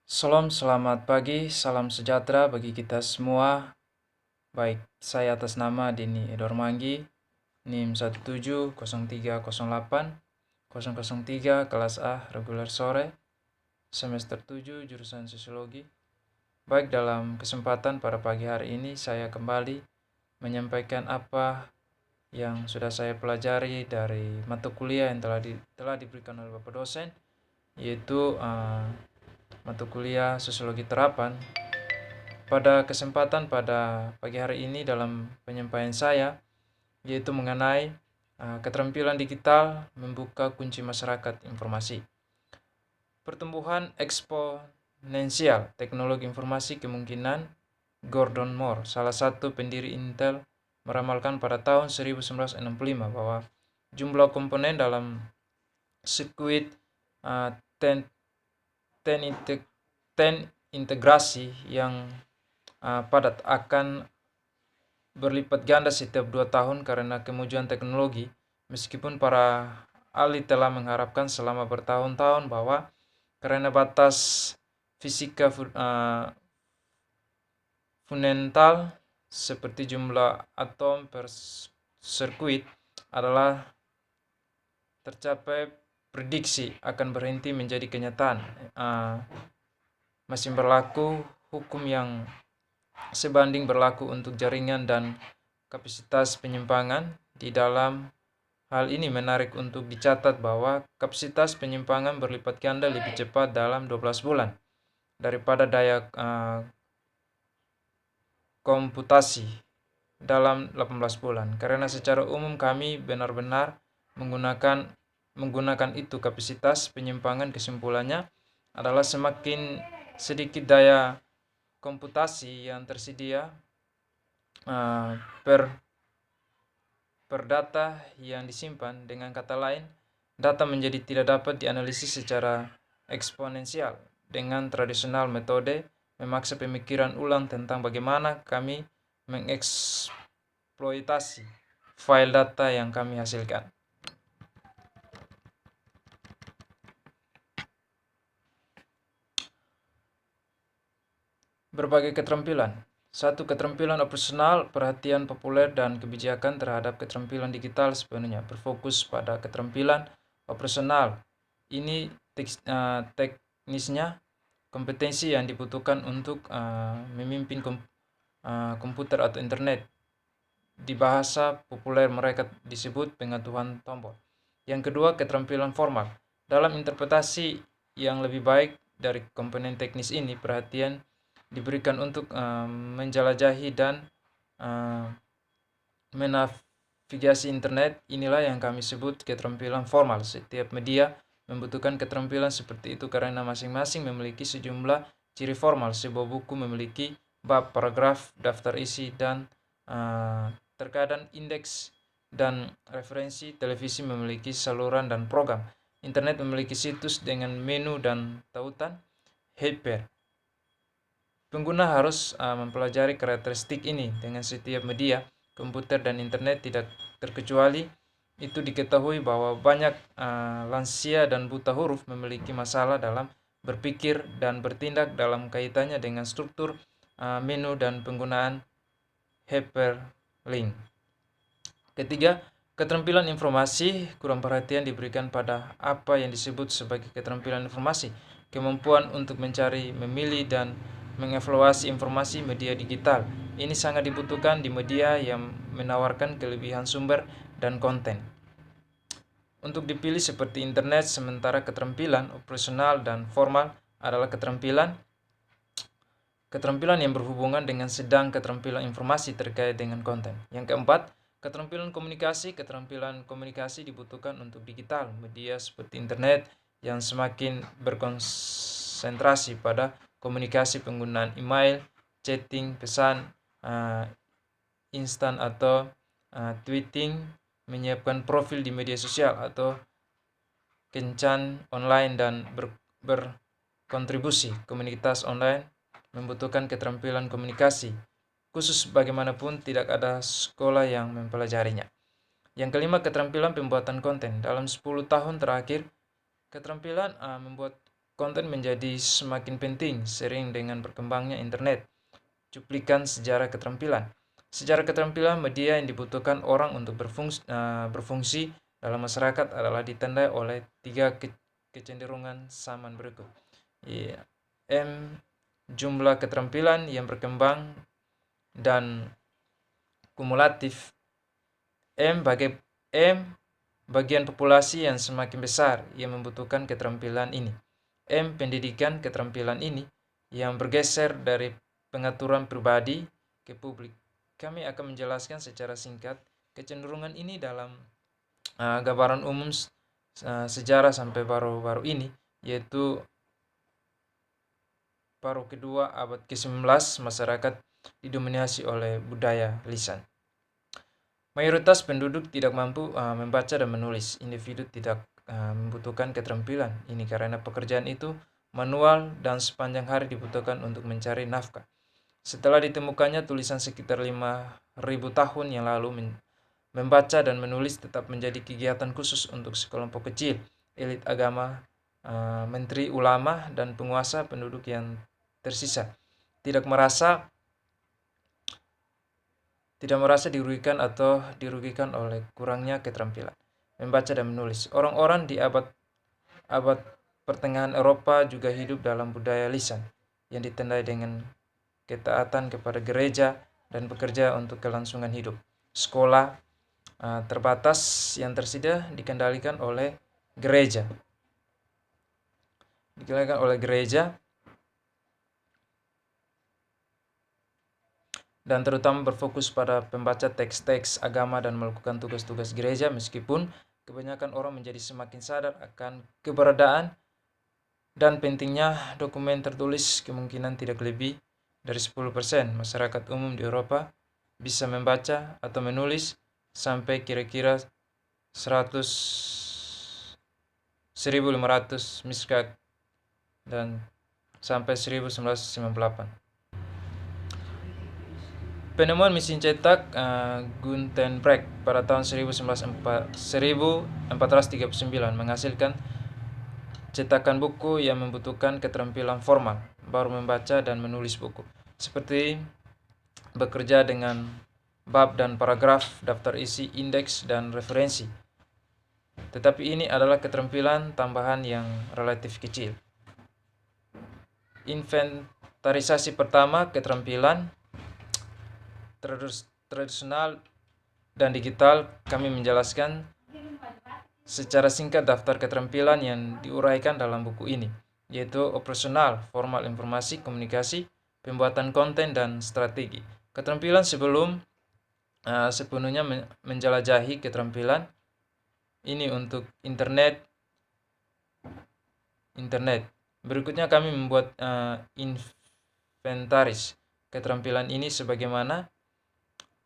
Selamat pagi, salam sejahtera bagi kita semua. Baik, saya atas nama Denny Edor Manggi, NIM 170308003 kelas A reguler sore, semester 7 jurusan Sosiologi. Baik, dalam kesempatan pada pagi hari ini saya kembali menyampaikan apa yang sudah saya pelajari dari mata kuliah yang telah diberikan oleh Bapak dosen, yaitu mata kuliah Sosiologi Terapan. Pada kesempatan pada pagi hari ini dalam penyampaian saya yaitu mengenai keterampilan digital membuka kunci masyarakat informasi. Pertumbuhan eksponensial teknologi informasi kemungkinan Gordon Moore, salah satu pendiri Intel, meramalkan pada tahun 1965 bahwa jumlah komponen dalam sirkuit 10 integrasi yang padat akan berlipat ganda setiap 2 tahun karena kemajuan teknologi, meskipun para ahli telah mengharapkan selama bertahun-tahun bahwa karena batas fisika fundamental seperti jumlah atom per sirkuit adalah tercapai, prediksi akan berhenti menjadi kenyataan. Masih berlaku hukum yang sebanding berlaku untuk jaringan dan kapasitas penyimpangan. Di dalam hal ini menarik untuk dicatat bahwa kapasitas penyimpangan berlipat ganda lebih cepat dalam 12 bulan daripada daya komputasi dalam 18 bulan. Karena secara umum kami benar-benar menggunakan itu kapasitas penyimpangan, kesimpulannya adalah semakin sedikit daya komputasi yang tersedia per data yang disimpan. Dengan kata lain, data menjadi tidak dapat dianalisis secara eksponensial. Dengan tradisional metode memaksa pemikiran ulang tentang bagaimana kami mengeksploitasi file data yang kami hasilkan. Berbagai keterampilan. 1. Keterampilan operasional, perhatian populer dan kebijakan terhadap keterampilan digital sepenuhnya berfokus pada keterampilan operasional. Ini teknisnya kompetensi yang dibutuhkan untuk memimpin komputer atau internet. Di bahasa populer mereka disebut pengetahuan tombol. Yang kedua, keterampilan formal. Dalam interpretasi yang lebih baik dari komponen teknis ini, perhatian diberikan untuk menjelajahi dan menavigasi internet. Inilah yang kami sebut keterampilan formal. Setiap media membutuhkan keterampilan seperti itu karena masing-masing memiliki sejumlah ciri formal. Sebuah buku memiliki bab, paragraf, daftar isi, dan terkadang indeks dan referensi. Televisi memiliki saluran dan program. Internet memiliki situs dengan menu dan tautan. Hyper. Pengguna harus mempelajari karakteristik ini. Dengan setiap media, komputer dan internet tidak terkecuali, itu diketahui bahwa banyak lansia dan buta huruf memiliki masalah dalam berpikir dan bertindak dalam kaitannya dengan struktur menu dan penggunaan hyperlink. Ketiga, keterampilan informasi. Kurang perhatian diberikan pada apa yang disebut sebagai keterampilan informasi, kemampuan untuk mencari, memilih, dan mengevaluasi informasi media digital. Ini sangat dibutuhkan di media yang menawarkan kelebihan sumber dan konten untuk dipilih seperti internet. Sementara keterampilan operasional dan formal adalah keterampilan yang berhubungan dengan sedang keterampilan informasi terkait dengan konten. Yang keempat, keterampilan komunikasi. Keterampilan komunikasi dibutuhkan untuk digital media seperti internet yang semakin berkonsentrasi pada komunikasi penggunaan email, chatting, pesan instan atau tweeting, menyiapkan profil di media sosial atau kencan online, dan berkontribusi. Komunitas online membutuhkan keterampilan komunikasi khusus, bagaimanapun tidak ada sekolah yang mempelajarinya. Yang kelima, keterampilan pembuatan konten. Dalam 10 tahun terakhir, keterampilan membuat konten menjadi semakin penting sering dengan berkembangnya internet. Cuplikan sejarah keterampilan. Sejarah keterampilan media yang dibutuhkan orang untuk berfungsi dalam masyarakat adalah ditandai oleh 3 kecenderungan zaman berikut. M. Jumlah keterampilan yang berkembang dan kumulatif. M. Bagian populasi yang semakin besar yang membutuhkan keterampilan ini. M. Pendidikan keterampilan ini yang bergeser dari pengaturan pribadi ke publik. Kami akan menjelaskan secara singkat kecenderungan ini dalam gambaran umum sejarah sampai baru-baru ini, yaitu paruh kedua abad ke-19 masyarakat didominasi oleh budaya lisan. Mayoritas penduduk tidak mampu membaca dan menulis. Individu tidak membutuhkan keterampilan ini karena pekerjaan itu manual dan sepanjang hari dibutuhkan untuk mencari nafkah. Setelah ditemukannya tulisan sekitar 5.000 tahun yang lalu, membaca dan menulis tetap menjadi kegiatan khusus untuk sekelompok kecil, elit agama, menteri ulama, dan penguasa penduduk yang tersisa. Tidak merasa dirugikan atau dirugikan oleh kurangnya keterampilan membaca dan menulis. Orang-orang di abad pertengahan Eropa juga hidup dalam budaya lisan yang ditandai dengan ketaatan kepada gereja dan bekerja untuk kelangsungan hidup. Sekolah terbatas yang tersedia dikendalikan oleh gereja. Dan terutama berfokus pada pembaca teks-teks agama dan melakukan tugas-tugas gereja, meskipun kebanyakan orang menjadi semakin sadar akan keberadaan dan pentingnya dokumen tertulis. Kemungkinan tidak lebih dari 10% masyarakat umum di Eropa bisa membaca atau menulis sampai kira-kira 1.500 Miskat dan sampai 1998. Penemuan mesin cetak Gutenberg pada tahun 1439 menghasilkan cetakan buku yang membutuhkan keterampilan formal, baru membaca dan menulis buku, seperti bekerja dengan bab dan paragraf, daftar isi, indeks, dan referensi. Tetapi ini adalah keterampilan tambahan yang relatif kecil. Inventarisasi pertama, keterampilan tradisional dan digital. Kami menjelaskan secara singkat daftar keterampilan yang diuraikan dalam buku ini, yaitu operasional, formal, informasi, komunikasi, pembuatan konten, dan strategi. Keterampilan sebelum sepenuhnya menjelajahi keterampilan ini untuk internet. Berikutnya kami membuat inventaris keterampilan ini sebagaimana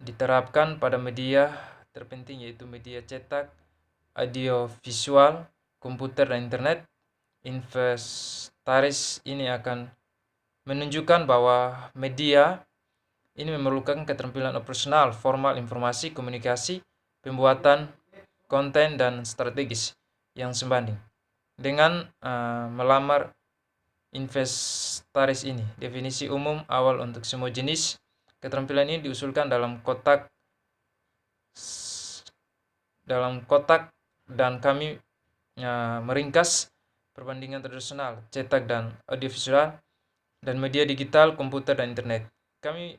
diterapkan pada media terpenting, yaitu media cetak, audiovisual, komputer, dan internet. Inventaris ini akan menunjukkan bahwa media ini memerlukan keterampilan operasional, formal, informasi, komunikasi, pembuatan konten, dan strategis yang sebanding. Dengan melamar inventaris ini, definisi umum awal untuk semua jenis keterampilan ini diusulkan dalam kotak dan kami meringkas perbandingan tradisional, cetak dan audiovisual, dan media digital, komputer, dan internet. Kami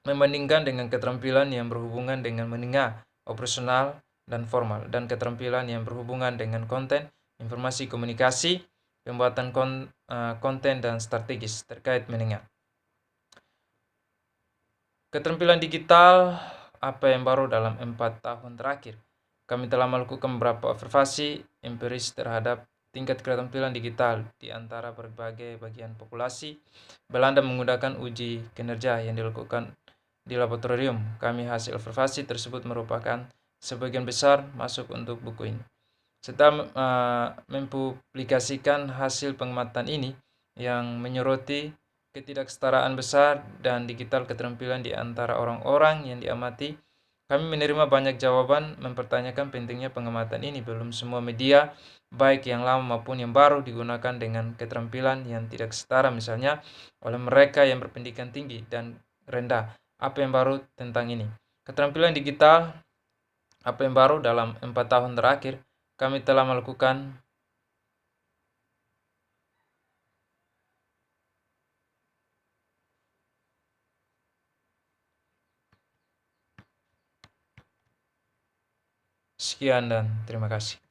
membandingkan dengan keterampilan yang berhubungan dengan mendengar, operasional, dan formal, dan keterampilan yang berhubungan dengan konten, informasi, komunikasi, pembuatan konten, dan strategis terkait mendengar. Keterampilan digital, apa yang baru dalam 4 tahun terakhir? Kami telah melakukan beberapa observasi empiris terhadap tingkat keterampilan digital di antara berbagai bagian populasi Belanda menggunakan uji kinerja yang dilakukan di laboratorium. Hasil observasi tersebut merupakan sebagian besar masuk untuk buku ini. Setelah mempublikasikan hasil pengamatan ini yang menyoroti ketidaksetaraan besar dan digital keterampilan di antara orang-orang yang diamati, Kami menerima banyak jawaban mempertanyakan pentingnya pengamatan ini. Belum semua media, baik yang lama maupun yang baru, digunakan dengan keterampilan yang tidak setara, misalnya oleh mereka yang berpendidikan tinggi dan rendah. Apa yang baru tentang ini? Keterampilan digital, apa yang baru dalam 4 tahun terakhir, kami telah melakukan sekian dan terima kasih.